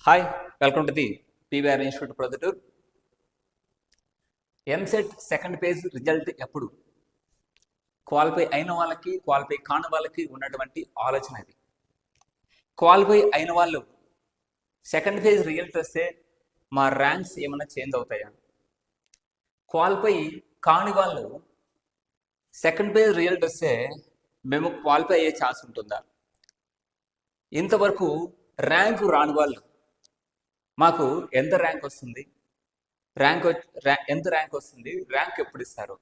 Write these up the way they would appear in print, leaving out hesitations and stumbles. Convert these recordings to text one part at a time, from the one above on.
Hi, welcome to the PVR institute Proddatur. EAMCET second page result ఎప్పుడు? Qualify అయిన వాళ్ళకి, qualify కాని వాళ్ళకి ఉన్నటువంటి ఆలోచన ఇది. క్వాలిఫై అయిన వాళ్ళు సెకండ్ పేజ్ రిజల్ట్ వస్తే మా ర్యాంక్స్ ఏమైనా చేంజ్ అవుతాయా? క్వాలిఫై కాని వాళ్ళు సెకండ్ పేజ్ రిజల్ట్ వస్తే మేము క్వాలిఫై అయ్యే ఛాన్స్ ఉంటుందా? ఇంతవరకు ర్యాంకు రాని వాళ్ళు మాకు ఎంత ర్యాంక్ వస్తుంది, ఎంత ర్యాంక్ వస్తుంది, ర్యాంక్ ఎప్పుడు ఇస్తారు,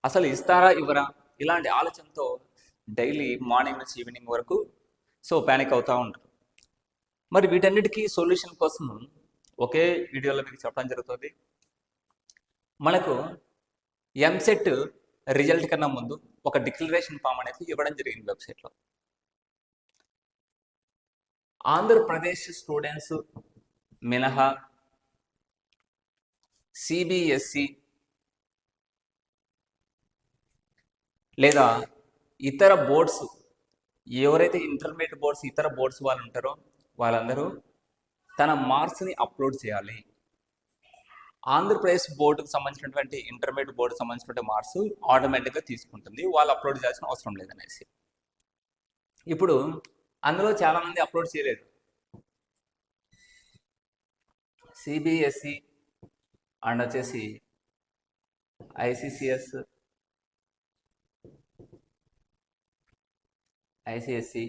అసలు ఇస్తారా ఇవ్వరా, ఇలాంటి ఆలోచనతో డైలీ మార్నింగ్ నుంచి ఈవినింగ్ వరకు ప్యానిక్ అవుతూ ఉంటారు. మరి వీటన్నిటికీ సొల్యూషన్ కోసం ఒకే వీడియోలో మీకు చెప్పడం జరుగుతుంది. మనకు ఎంసెట్ రిజల్ట్ కన్నా ముందు ఒక డిక్లరేషన్ ఫామ్ అనేది ఇవ్వడం జరిగింది వెబ్సైట్లో. ఆంధ్రప్రదేశ్ స్టూడెంట్స్ మినహా సిబిఎస్ఈ లేదా ఇతర బోర్డ్స్, ఎవరైతే ఇంటర్మీడియట్ బోర్డ్స్, ఇతర బోర్డ్స్ వాళ్ళు ఉంటారో వాళ్ళందరూ తన మార్క్స్ని అప్లోడ్ చేయాలి. ఆంధ్రప్రదేశ్ బోర్డుకు సంబంధించినటువంటి ఇంటర్మీడియట్ బోర్డుకు సంబంధించినటువంటి మార్క్స్ ఆటోమేటిక్గా తీసుకుంటుంది, వాళ్ళు అప్లోడ్ చేయాల్సిన అవసరం లేదనేసి. ఇప్పుడు అందులో చాలామంది అప్లోడ్ చేయలేదు. సిబిఎస్ఈ అండ్ వచ్చేసి ఐసిఎస్సి,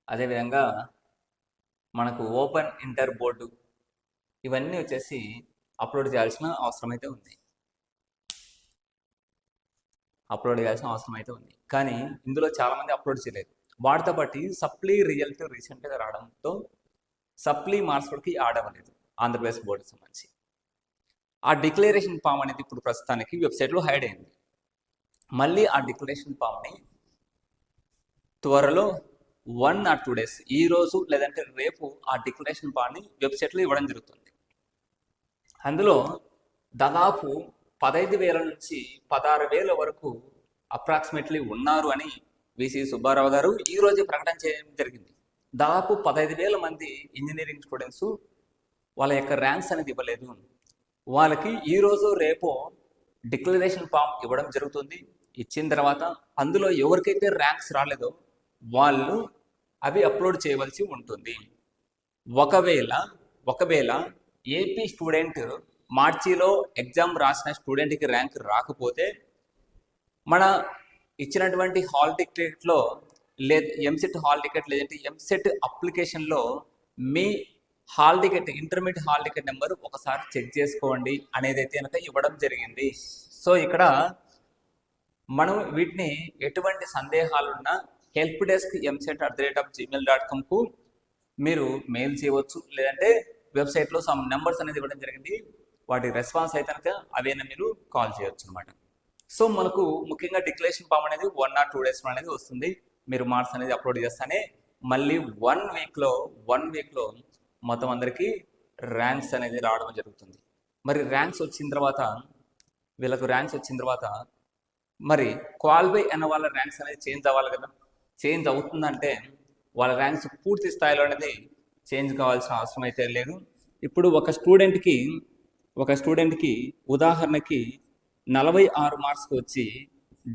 అదేవిధంగా మనకు ఓపెన్ ఇంటర్ బోర్డు, ఇవన్నీ వచ్చేసి అప్లోడ్ చేయాల్సిన అవసరం అయితే ఉంది. కానీ ఇందులో చాలామంది అప్లోడ్ చేయలేదు. వాటితో పాటు సప్లీ రిజల్ట్ రీసెంట్గా రావడంతో సప్లీ మార్క్స్ వరకు యాడ్ అవ్వలేదు ఆంధ్రప్రదేశ్ బోర్డుకి సంబంధించి. ఆ డిక్లరేషన్ ఫామ్ అనేది ఇప్పుడు ప్రస్తుతానికి వెబ్సైట్లో హైడ్ అయింది. మళ్ళీ ఆ డిక్లరేషన్ ఫామ్ని త్వరలో 1 or 2 days, ఈ రోజు లేదంటే రేపు ఆ డిక్లరేషన్ ఫామ్ని వెబ్సైట్లో ఇవ్వడం జరుగుతుంది. అందులో దాదాపు 15,000 నుంచి 16,000 వరకు అప్రాక్సిమేట్లీ ఉన్నారు అని విసి సుబ్బారావు గారు ఈరోజు ప్రకటన చేయడం జరిగింది. దాదాపు 15,000 మంది ఇంజనీరింగ్ స్టూడెంట్స్ వాళ్ళ యొక్క ర్యాంక్స్ అనేది ఇవ్వలేదు. వాళ్ళకి ఈరోజు రేపు డిక్లరేషన్ ఫామ్ ఇవ్వడం జరుగుతుంది. ఇచ్చిన తర్వాత అందులో ఎవరికైతే ర్యాంక్స్ రాలేదో వాళ్ళు అవి అప్లోడ్ చేయవలసి ఉంటుంది. ఒకవేళ ఏపీ స్టూడెంట్ మార్చిలో ఎగ్జామ్ రాసిన స్టూడెంట్కి ర్యాంక్ రాకపోతే మన ఇచ్చినటువంటి హాల్ టికెట్లో ఎంసెట్ హాల్ టికెట్ లేదంటే ఎంసెట్ అప్లికేషన్లో మీ hall ticket, intermediate hall ticket number ఒకసారి చెక్ చేసుకోండి అనేది అయితే కనుక ఇవ్వడం జరిగింది. సో ఇక్కడ మనం వీటిని ఎటువంటి సందేహాలున్నా హెల్ప్ డెస్క్ emset@gmail.comకు మీరు మెయిల్ చేయవచ్చు, లేదంటే వెబ్సైట్లో సమ్ నెంబర్స్ అనేది ఇవ్వడం జరిగింది. వాటి రెస్పాన్స్ అయితే కనుక అవైనా మీరు కాల్ చేయొచ్చు అనమాట. సో మనకు ముఖ్యంగా డిక్లరేషన్ ఫామ్ అనేది 1 or 2 days అనేది వస్తుంది. మీరు మార్క్స్ అనేది అప్లోడ్ చేస్తానే మళ్ళీ 1 వీక్లో మొత్తం అందరికీ ర్యాంక్స్ అనేది రావడం జరుగుతుంది. మరి ర్యాంక్స్ వచ్చిన తర్వాత మరి క్వాలిఫై అయిన వాళ్ళ ర్యాంక్స్ అనేది చేంజ్ అవ్వాలి కదా. చేంజ్ అవుతుందంటే వాళ్ళ ర్యాంక్స్ పూర్తి స్థాయిలో అనేది చేంజ్ కావాల్సిన అవసరం అయితే లేదు. ఇప్పుడు ఒక స్టూడెంట్కి ఉదాహరణకి 46 మార్క్స్కి వచ్చి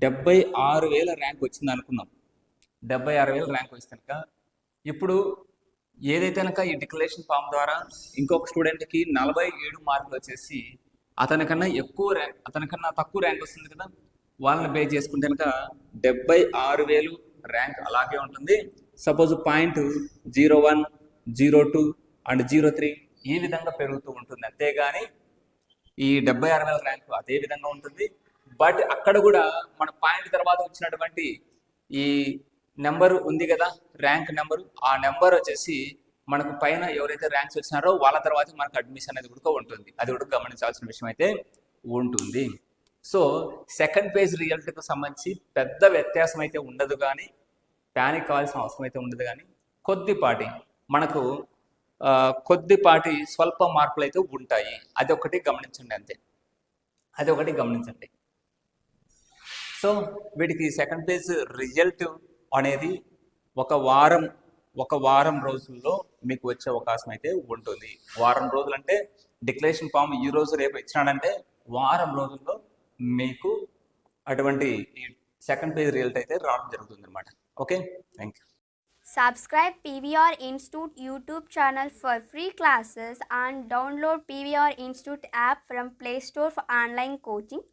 76,000 ర్యాంక్ వచ్చింది అనుకుందాం. 76,000 ర్యాంక్ వస్తే కనుక ఇప్పుడు ఏదైతే కనుక ఈ డిక్లరేషన్ ఫామ్ ద్వారా ఇంకొక స్టూడెంట్కి 47 మార్కులు వచ్చేసి అతనికన్నా తక్కువ ర్యాంక్ వస్తుంది కదా, వాళ్ళని బేస్ చేసుకుంటే కనుక 76,000 ర్యాంక్ అలాగే ఉంటుంది. సపోజ్ 0.01, 02 అండ్ 03 ఈ విధంగా పెరుగుతూ ఉంటుంది. అంతేగాని ఈ 76,000 ర్యాంక్ అదే విధంగా ఉంటుంది. బట్ అక్కడ కూడా మన పాయింట్ తర్వాత వచ్చినటువంటి ఈ నెంబర్ ఉంది కదా, ర్యాంక్ నెంబరు, ఆ నెంబర్ వచ్చేసి మనకు పైన ఎవరైతే ర్యాంక్స్ వచ్చినారో వాళ్ళ తర్వాత మనకు అడ్మిషన్ అనేది కూడా ఉంటుంది. అది కూడా గమనించాల్సిన విషయం అయితే ఉంటుంది. సో సెకండ్ పేజ్ రిజల్ట్కి సంబంధించి పెద్ద వ్యత్యాసం అయితే ఉండదు, కానీ ప్యానిక్ కావాల్సిన అవసరం అయితే ఉండదు. కానీ కొద్దిపాటి స్వల్ప మార్పులు అయితే ఉంటాయి. అది ఒకటి గమనించండి. సో వీటికి సెకండ్ పేజ్ రిజల్ట్ అనేది ఒక వారం రోజుల్లో మీకు వచ్చే అవకాశం అయితే ఉంటుంది. వారం రోజులు అంటే డిక్లరేషన్ ఫామ్ ఈ రోజు రేపు ఇచ్చినాడంటే వారం రోజుల్లో మీకు అటువంటి ఈ సెకండ్ పేజ్ రిజల్ట్ అయితే రావడం జరుగుతుంది అనమాట. Okay, thank you. Subscribe PVR Institute YouTube channel for free classes and download PVR Institute app from Play Store for online coaching.